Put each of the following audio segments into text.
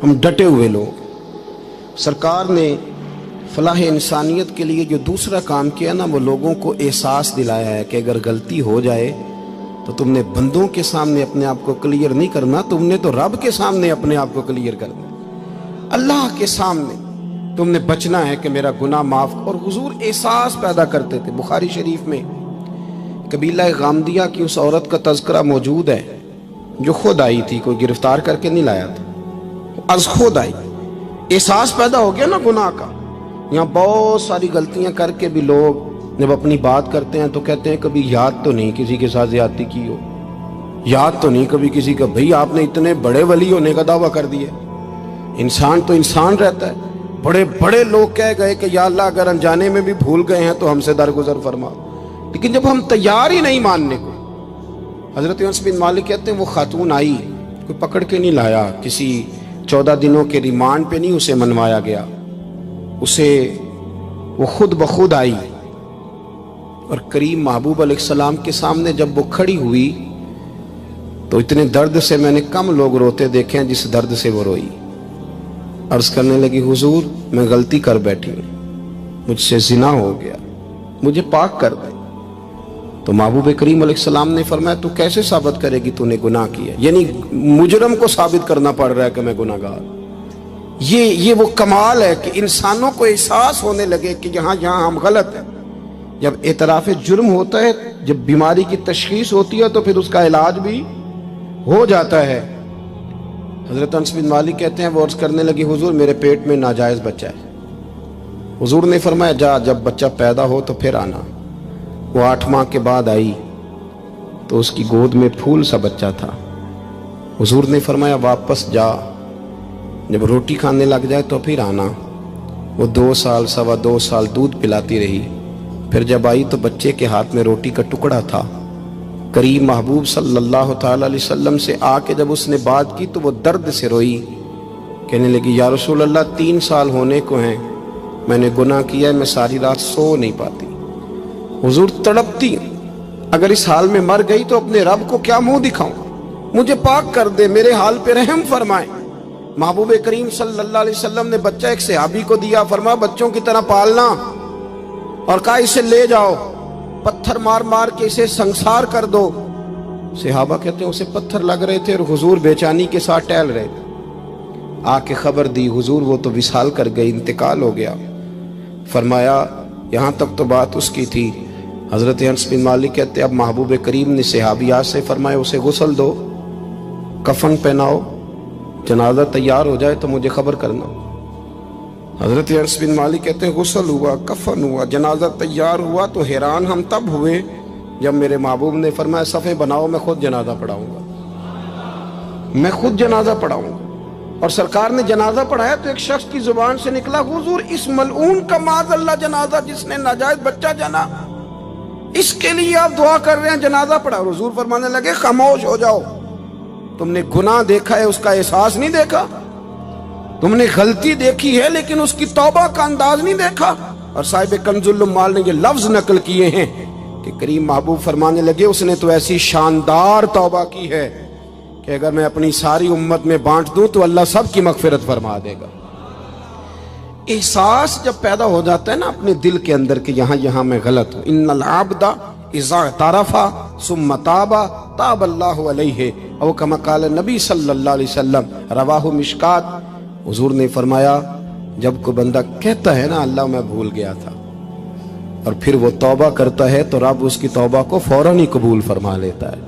ہم ڈٹے ہوئے لوگ۔ سرکار نے فلاح انسانیت کے لیے جو دوسرا کام کیا نا، وہ لوگوں کو احساس دلایا ہے کہ اگر غلطی ہو جائے تو تم نے بندوں کے سامنے اپنے آپ کو کلیئر نہیں کرنا، تم نے تو رب کے سامنے اپنے آپ کو کلیئر کرنا، اللہ کے سامنے تم نے بچنا ہے کہ میرا گناہ معاف۔ اور حضور احساس پیدا کرتے تھے۔ بخاری شریف میں قبیلہ غامدیہ کی اس عورت کا تذکرہ موجود ہے جو خود آئی تھی، کوئی گرفتار کر کے نہیں لایا تھا، از خود آئی۔ احساس پیدا ہو گیا نا گناہ کا۔ یہاں بہت ساری غلطیاں کر کے بھی لوگ جب اپنی بات کرتے ہیں تو کہتے ہیں کبھی یاد تو نہیں کسی کے ساتھ زیادتی کی ہو، یاد تو نہیں کبھی کسی کا، بھئی آپ نے اتنے بڑے ولی ہونے کا دعویٰ کر دیا۔ انسان تو انسان رہتا ہے۔ بڑے بڑے لوگ کہہ گئے کہ یا اللہ اگر انجانے میں بھی بھول گئے ہیں تو ہم سے درگزر فرما، لیکن جب ہم تیار ہی نہیں ماننے کو۔ حضرت انس بن مالک کہتے ہیں وہ خاتون آئی، کوئی پکڑ کے نہیں لایا، کسی 14 دنوں کے ریمانڈ پہ نہیں اسے منوایا گیا، اسے وہ خود بخود آئی، اور کریم محبوب علیہ السلام کے سامنے جب وہ کھڑی ہوئی تو اتنے درد سے میں نے کم لوگ روتے دیکھے ہیں جس درد سے وہ روئی۔ عرض کرنے لگی حضور میں غلطی کر بیٹھی ہوں، مجھ سے زنا ہو گیا، مجھے پاک کر دیں۔ تو محبوب کریم علیہ السلام نے فرمایا تو کیسے ثابت کرے گی تو نے گناہ کیا؟ یعنی مجرم کو ثابت کرنا پڑ رہا ہے کہ میں گناہ گار۔ یہ وہ کمال ہے کہ انسانوں کو احساس ہونے لگے کہ یہاں ہم غلط ہیں۔ جب اعتراف جرم ہوتا ہے، جب بیماری کی تشخیص ہوتی ہے تو پھر اس کا علاج بھی ہو جاتا ہے۔ حضرت انس بن مالک کہتے ہیں وہ عرض کرنے لگی حضور میرے پیٹ میں ناجائز بچہ ہے۔ حضور نے فرمایا جا جب بچہ پیدا ہو تو پھر آنا۔ وہ 8 ماہ کے بعد آئی تو اس کی گود میں پھول سا بچہ تھا۔ حضور نے فرمایا واپس جا، جب روٹی کھانے لگ جائے تو پھر آنا۔ وہ 2 سال 2.25 سال دودھ پلاتی رہی، پھر جب آئی تو بچے کے ہاتھ میں روٹی کا ٹکڑا تھا۔ کریم محبوب صلی اللہ تعالی علیہ وسلم سے آ کے جب اس نے بات کی تو وہ درد سے روئی، کہنے لگی یا رسول اللہ 3 سال ہونے کو ہیں، میں نے گناہ کیا ہے، میں ساری رات سو نہیں پاتی۔ حضور تڑپتی، اگر اس حال میں مر گئی تو اپنے رب کو کیا منہ دکھاؤں، مجھے پاک کر دے، میرے حال پہ رحم فرمائے۔ محبوب کریم صلی اللہ علیہ وسلم نے بچہ ایک صحابی کو دیا، فرمایا بچوں کی طرح پالنا، اور کہا اسے لے جاؤ، پتھر مار مار کے اسے سنسار کر دو۔ صحابہ کہتے ہیں اسے پتھر لگ رہے تھے اور حضور بے چینی کے ساتھ ٹہل رہے تھے۔ آ کے خبر دی حضور وہ تو وصال کر گئی، انتقال ہو گیا۔ فرمایا یہاں تک تو بات اس کی تھی۔ حضرت انس بن مالک کہتے اب محبوب کریم نے صحابیات سے فرمایا اسے غسل دو، کفن پہناؤ، جنازہ تیار ہو جائے تو مجھے خبر کرنا۔ حضرت انس بن مالک کہتے ہیں غسل ہوا، کفن ہوا، جنازہ تیار ہوا تو حیران ہم تب ہوئے جب میرے محبوب نے فرمایا صفیں بناؤ، میں خود جنازہ پڑھاؤں گا، میں خود جنازہ پڑھاؤں گا۔ اور سرکار نے جنازہ پڑھایا تو ایک شخص کی زبان سے نکلا حضور اس ملعون کا معاذ اللہ جنازہ جس نے ناجائز بچہ جنا، اس کے لیے آپ دعا کر رہے ہیں، جنازہ پڑھا۔ حضور فرمانے لگے خاموش ہو جاؤ، تم نے گناہ دیکھا ہے، اس کا احساس نہیں دیکھا، تم نے غلطی دیکھی ہے لیکن اس کی توبہ کا انداز نہیں دیکھا۔ اور صاحب کنز العمال نے یہ لفظ نقل کیے ہیں کہ کریم محبوب فرمانے لگے اس نے تو ایسی شاندار توبہ کی ہے کہ اگر میں اپنی ساری امت میں بانٹ دوں تو اللہ سب کی مغفرت فرما دے گا۔ احساس جب پیدا ہو جاتا ہے نا اپنے دل کے اندر کہ یہاں میں غلط ہوں، ان العبد اذا اعترف ثم تاب تاب اللہ علیہ، او کما قال نبی صلی اللہ علیہ وسلم، رواہ مشکات۔ حضور نے فرمایا جب کوئی بندہ کہتا ہے نا اللہ میں بھول گیا تھا، اور پھر وہ توبہ کرتا ہے تو رب اس کی توبہ کو فوراً ہی قبول فرما لیتا ہے۔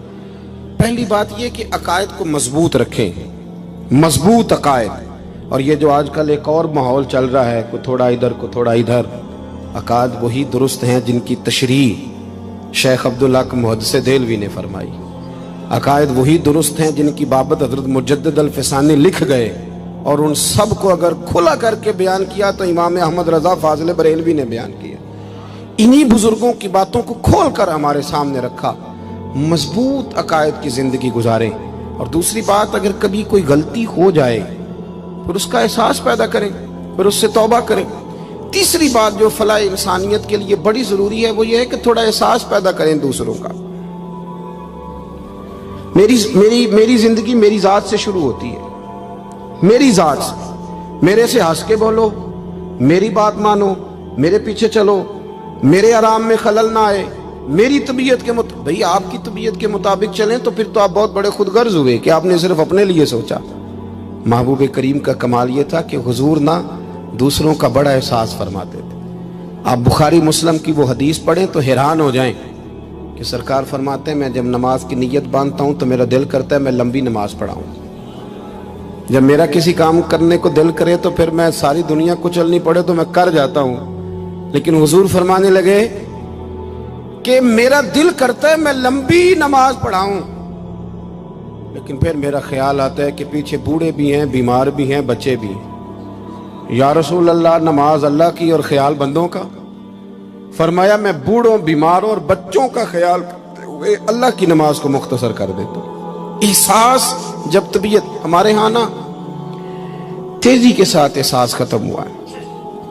پہلی بات یہ کہ عقائد کو مضبوط رکھیں، مضبوط عقائد۔ اور یہ جو آج کل ایک اور ماحول چل رہا ہے، کوئی تھوڑا ادھر کوئی تھوڑا ادھر، عقائد وہی درست ہیں جن کی تشریح شیخ عبدالحق محدث دہلوی نے فرمائی، عقائد وہی درست ہیں جن کی بابت حضرت مجدد الفسانی لکھ گئے، اور ان سب کو اگر کھلا کر کے بیان کیا تو امام احمد رضا فاضل بریلوی نے بیان کیا۔ انہی بزرگوں کی باتوں کو کھول کر ہمارے سامنے رکھا۔ مضبوط عقائد کی زندگی گزاریں۔ اور دوسری بات، اگر کبھی کوئی غلطی ہو جائے پھر اس کا احساس پیدا کریں، پھر اس سے توبہ کریں۔ تیسری بات جو فلاح انسانیت کے لیے بڑی ضروری ہے وہ یہ ہے کہ تھوڑا احساس پیدا کریں دوسروں کا۔ میری زندگی میری ذات سے شروع ہوتی ہے، میری ذات سے، میرے سے ہنس کے بولو، میری بات مانو، میرے پیچھے چلو، میرے آرام میں خلل نہ آئے، میری طبیعت کے مطابق. بھئی آپ کی طبیعت کے مطابق چلیں تو پھر تو آپ بہت بڑے خود غرض ہوئے کہ آپ نے صرف اپنے لیے سوچا. محبوب کریم کا کمال یہ تھا کہ حضور نہ دوسروں کا بڑا احساس فرماتے تھے. آپ بخاری مسلم کی وہ حدیث پڑھیں تو حیران ہو جائیں کہ سرکار فرماتے ہیں میں جب نماز کی نیت باندھتا ہوں تو میرا دل کرتا ہے میں لمبی نماز پڑھاؤں. جب میرا کسی کام کرنے کو دل کرے تو پھر میں ساری دنیا کچلنی پڑے تو میں کر جاتا ہوں. لیکن حضور فرمانے لگے کہ میرا دل کرتا ہے میں لمبی نماز پڑھاؤں، لیکن پھر میرا خیال آتا ہے کہ پیچھے بوڑھے بھی ہیں، بیمار بھی ہیں، بچے بھی ہیں. یا رسول اللہ نماز اللہ کی اور خیال بندوں کا. فرمایا میں بوڑھوں، بیماروں اور بچوں کا خیال کرتے ہوئے اللہ کی نماز کو مختصر کر دیتا ہوں. احساس جب طبیعت ہمارے ہاں نا تیزی کے ساتھ احساس ختم ہوا ہے،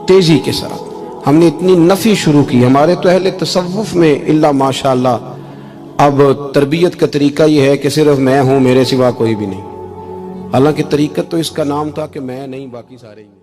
تیزی کے ساتھ ہم نے اتنی نفی شروع کی. ہمارے تو اہل تصوف میں الا ماشاءاللہ اب تربیت کا طریقہ یہ ہے کہ صرف میں ہوں، میرے سوا کوئی بھی نہیں. حالانکہ طریقت تو اس کا نام تھا کہ میں نہیں باقی سارے ہی.